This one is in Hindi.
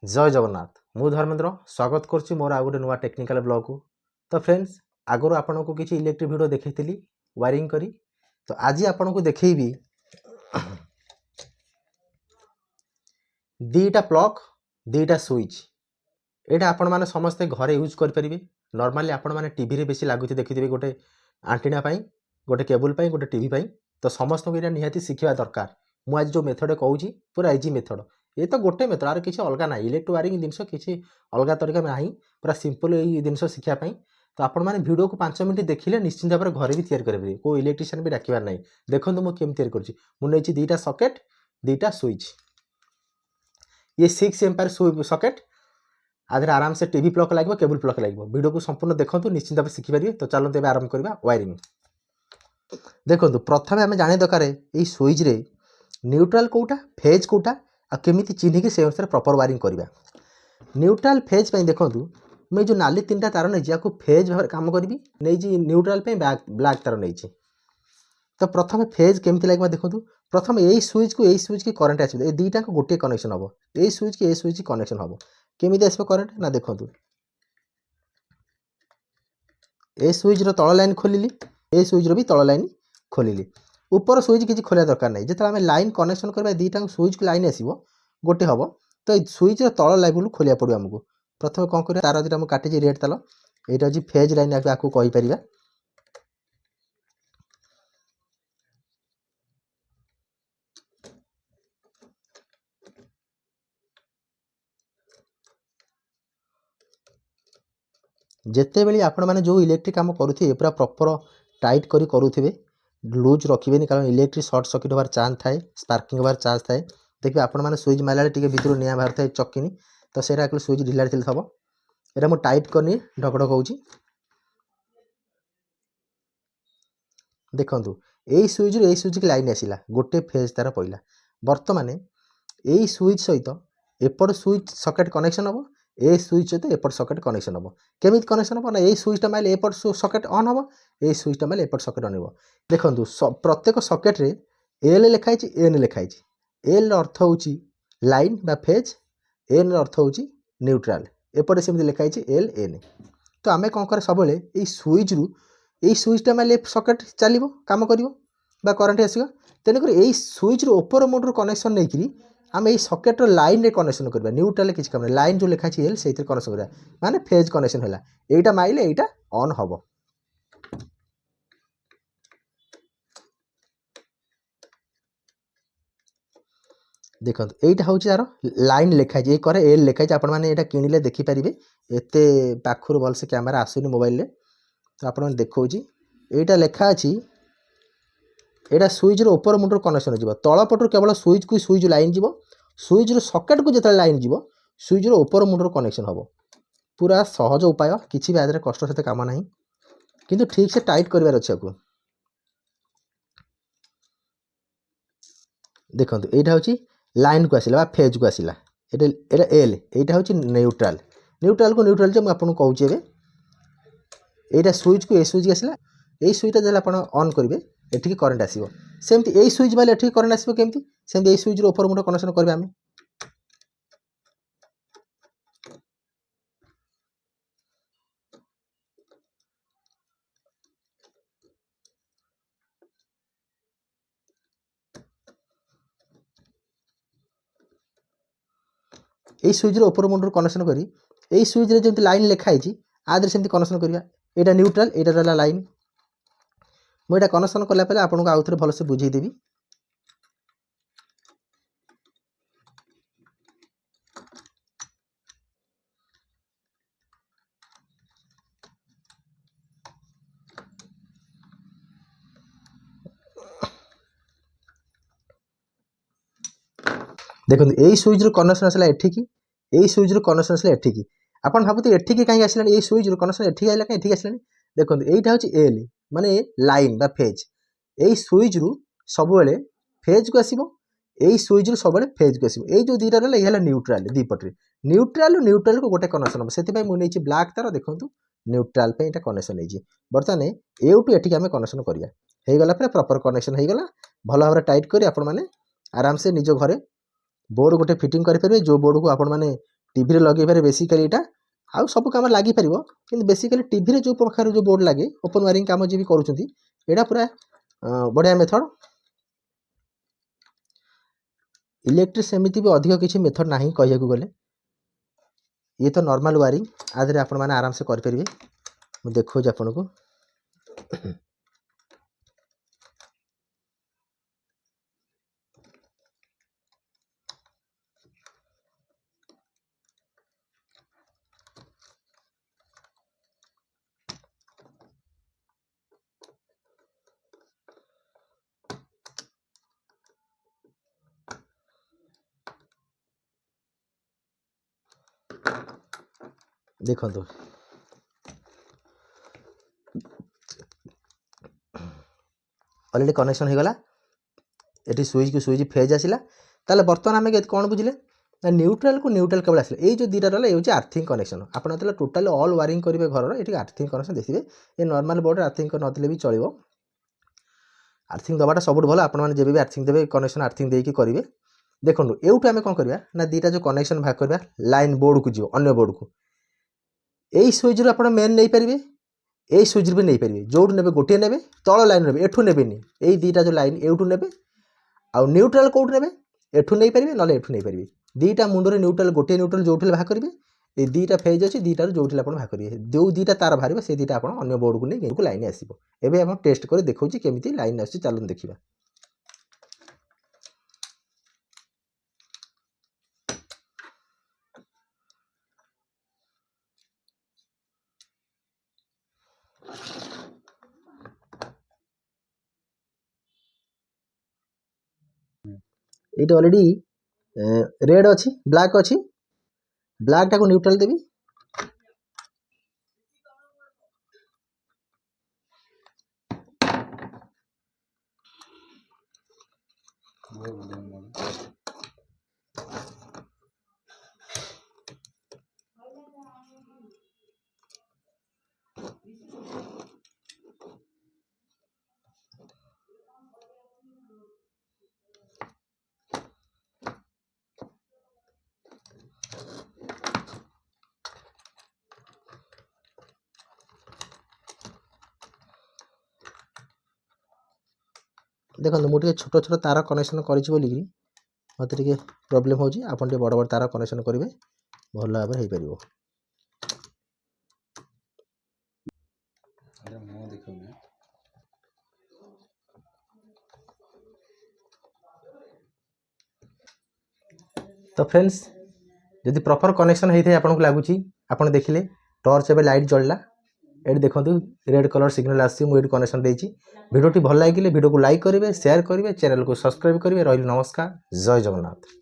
जय जगन्नाथ मु धर्मेंद्र स्वागत करुच्ची मोर आउ गोटे नुआ टेक्निकल ब्लॉग को। तो फ्रेंड्स आगु आपन को किसी इलेक्ट्रिक वीडियो देखी वायरिंग करी तो आज आपन को देखी दीटा प्लग दीटा स्विच यहाँ आपण मैंने समस्ते घरे यूज करेंगे। नॉर्मली आपण मैंने टीवी रे बेसी लगुच देखिए गोटे आंटीना गोटे केबुल गोटे टीवी तो समस्त को निहाती शिखा दरकार। मुझे आज जो मेथड कहूँ पूरा इजी मेथड ये तो गोटे मेथड आर किसी अलग ना इलेक्ट्रिक वायरिंग जिनस किसी अलग तरीका ना पूरा सिंपल ये जिनस शिखापी। तो आपण मैंने वीडियो को 5 मिनट देखिले निश्चिंत भाव में घरे भी तैयार करेंगे को इलेक्ट्रिशियन भी डाकबार ना। देखो मुझे केम तैयारी दीटा सकेट दीटा स्विच ये 6 एम्पायर सकेट आधे आराम से टीवी प्लग लगे केबुल प्लग लगे। वीडियो को संपूर्ण देखो निश्चिंत भाव शिखिपारे। तो चलते एवं आरंभ करवा वायरिंग। देखो प्रथम आम जाने दरकार ये स्विच रे न्यूट्राल कौटा फेज कौटा आ केमिति चिन्हिक से अनुसार प्रॉपर वायरिंग करवा। न्यूट्राल फेज पे देखो मुझे जो नाली 3टा तार नहीं फेज भाव काम करी नहीं न्यूट्राल पे ब्लैक तार नहीं। तो प्रथम फेज केमती लगे देखो प्रथम यही स्विच की करंट आसो दीटा गोटे कनेक्शन हम ये स्विच की कनेक्शन हम केमी आस करंट ना देखो ए स्विच रो तल लाइन खोलिली ए स्विच रो भी तल लाइन खोलिली ऊपर स्विच किसी खोलिया दरकार नहीं। जो आम लाइन कनेक्शन करवा दीटा स्विच को लाइन आसो गोटे हम तो स्विच रो तल लाइन खोलिया पड़ो आमको। प्रथम कौन कर तार जो काटी रेड ताल यहाँ हूँ फेज लाइन आपको कहीपर। जिते बड़ी आपण मैंने जो इलेक्ट्रिक काम करुवे पूरा प्रॉपर टाइट करी करुवे लूज रखिए कारण इलेक्ट्रिक शॉर्ट सर्किट होबार चांस थाए स्पार्किंग होबार चांस थाए। देखिए आपण मैंने स्विच मारे टे भितर निआ बाहर थाए चकिनी तो सेटा स्विच ढिला थम यहाँ मुझे टाइट करनी ढकढक हो। देखु यही स्विच की लाइन आसला गोटे फेज तार पड़ा बर्तमान यही स्विच सहित एपट स्विच सकेट कनेक्शन हम ए स्विच सहित एपट सकेट कनेक्शन हम केमी कनेक्शन हम ना यही स्विचटा माइल एपट सकेट ऑन हम यही स्विचटा माइल एपट सकेट ऑन हो। देखो प्रत्येक सकेट्रे एल लिखाई एन लिखाई एल अर्थ हूँ लाइन बा फेज एन अर्थ हूँ न्यूट्राल एपटे सेमती लिखाई एल एन। तो आम कौन कर सब स्विच रु यही स्विचटा माइल सकेट चलो कम कर करंट आसो तेणुक यही स्विच ऊपर मोड कनेक्शन नहीं आम यही सकेट्र लाइन रे कनेक्शन करवा न्यूट्राल किसी कम लाइन जो लिखाई एल से कनेक्शन करवा माने फेज कनेक्शन है यहाँ माइल यहाँ ऑन हम। देखो यहाँ हूँ तार लाइन लिखाई ये करे एल लिखाई आप किणिले देखिपारे एत पाखर भलसे कैमेरा आसुनी मोबाइल रे। तो आप देखा यहाँ लिखा अच्छी यहाँ स्विच ऊपर मुंड कनेक्शन हो तल पटर केवल स्विच को स्विच लाइन जीव स्विच सकेट को जो लाइन जीव स्विच ऊपर मुंड कनेक्शन हम पूरा सहज उपाय किसी भी आदि कष्ट सहित काम ना किंतु ठीक से टाइट करार अच्छे। आपको देखो यहाँ हूँ लाइन को आसला फेज को आसला एल यहाँ हूँ न्यूट्राल न्यूट्राल को न्यूट्राल मुझे आपको कहूँ यहाँ स्विच को ए स्विच आसला यही स्विचटा जब आप ऑन करेंगे एठिक करंट आसो सेमती यही स्विच माइल एठिक करंट आसो केमती सेमती यही स्विच ऊपर मुंड कनेक्शन करवा आम। यही स्विच ऊपर मुंड कनेक्शन करी यही स्विच रे जमी लाइन लिखाई आदि सेमती कनेक्शन करवा यहाँ न्यूट्राल यहाँ रहा लाइन मुझे कनेक्शन कलापर आपको आउ थे भलसे बुझेदेवी। देखो यही स्विच कनेक्शन आसला एठिकी यही स्विच कनेक्शन आसला एठिकी आप भावते एठिकी कहीं आसला ये स्विच कनेक्शन एठिक आइला कहीं एठिक आसला। देखो यहाँ हूँ एल माने लाइन बा फेज यही स्विच रु सब फेज को आसो यही स्विच रु सब फेज को आसो यही जो दीटा रहा ये न्यूट्राल दीपटे न्यूट्राल न्यूट्राल को गोटे कनेक्शन हम से मुझे ब्लैक तार देखो न्यूट्राल पे यहाँ कनेक्शन नहीं बर्तमान एठू एठिक आम कनेक्शन करा हो गला प्रॉपर कनेक्शन हो गला भल भाव टाइट कर आराम से निज घरे बोर्ड गोटे फिटिंग करेंगे जो बोर्ड को आपण मैंने टीवी रे लगे पारे बेसिकली एटा आउ सब काम लागि परिबो किंतु बेसिकली टीवी रे जो प्रकार जो बोर्ड लागे ओपन वायरिंग काम जे भी करूछंती एटा पूरा बढ़िया मेथड। इलेक्ट्रिक सेमिति भी अधिक किसी मेथड नाही कहिया को गले ये तो नॉर्मल वायरिंग आदरे आपण माने आराम से कर परिबे। मु देखो जे आपण को देखो ऑलरेडी कनेक्शन हो गला एटी स्विच को स्विच फेज आसिला ताले बर्तमान आमे कोन बुझिले न्यूट्रल को न्यूट्रल केबल आसिला ए जो दीटा रहला ए होची आर्थिंग कनेक्शन आपण तले टोटली ऑल वायरिंग करिवे घर रो एटी आर्थिंग कनेक्शन देखिबे ए नॉर्मल बोर्ड आर्थिंग कर नथिले भी चलिबो। आर्थिंग दबाटा सबुठ भलो आपण माने जेबे भी आर्थिंग देबे कनेक्शन आर्थिंग देई की करिवे। देखंडु एउटू आमे कोन करबा ना दीटा जो कनेक्शन भाग करबा लाइन बोर्ड को जिवो अन्य बोर्ड को एई स्विच रो आपण मेन नै परिबे एई स्विच भी नै परिबे जोड नेबे गोटे नेबे तळ लाइन नेबे एठू नेबेनी एई दीटा जो लाइन एउटू नेबे आ न्यूट्रल कोड नेबे एठू नै परिबे नले एठू नै परिबे दीटा मुंडरे न्यूट्रल गोटे न्यूट्रल जोठले भाग करिवे ए दीटा फेज अछि दीटा जोठले आपण भाग करिवे दो दीटा तार बाहरिबे से दीटा आपण अन्य बोर्ड को नै को लाइन आसीबो। एबे आपण टेस्ट करे देखौची केमिति लाइन आसी चालुन देखिबा। एटा ऑलरेडी रेड अछि ब्लैक अछि ब्लैक टा को न्यूट्रल देबी देखो मुझे छोट छोट तार कनेक्शन करिछि बोली मत टे प्रोब्लेम हो आपन टे बड़ बड़ तार कनेक्शन करेंगे भल भाव हो पार। तो फ्रेंड्स जदि प्रॉपर कनेक्शन होता है आपको लगुच आप देखिले टॉर्च एवं लाइट जलला ये देखो रेड कलर सिग्नल आसी मुझे कनेक्शन देती वीडियो भल लगे वीडियो को लाइक करेंगे शेयर करेंगे चैनल को सब्सक्राइब करेंगे। रही नमस्कार जय जगन्नाथ।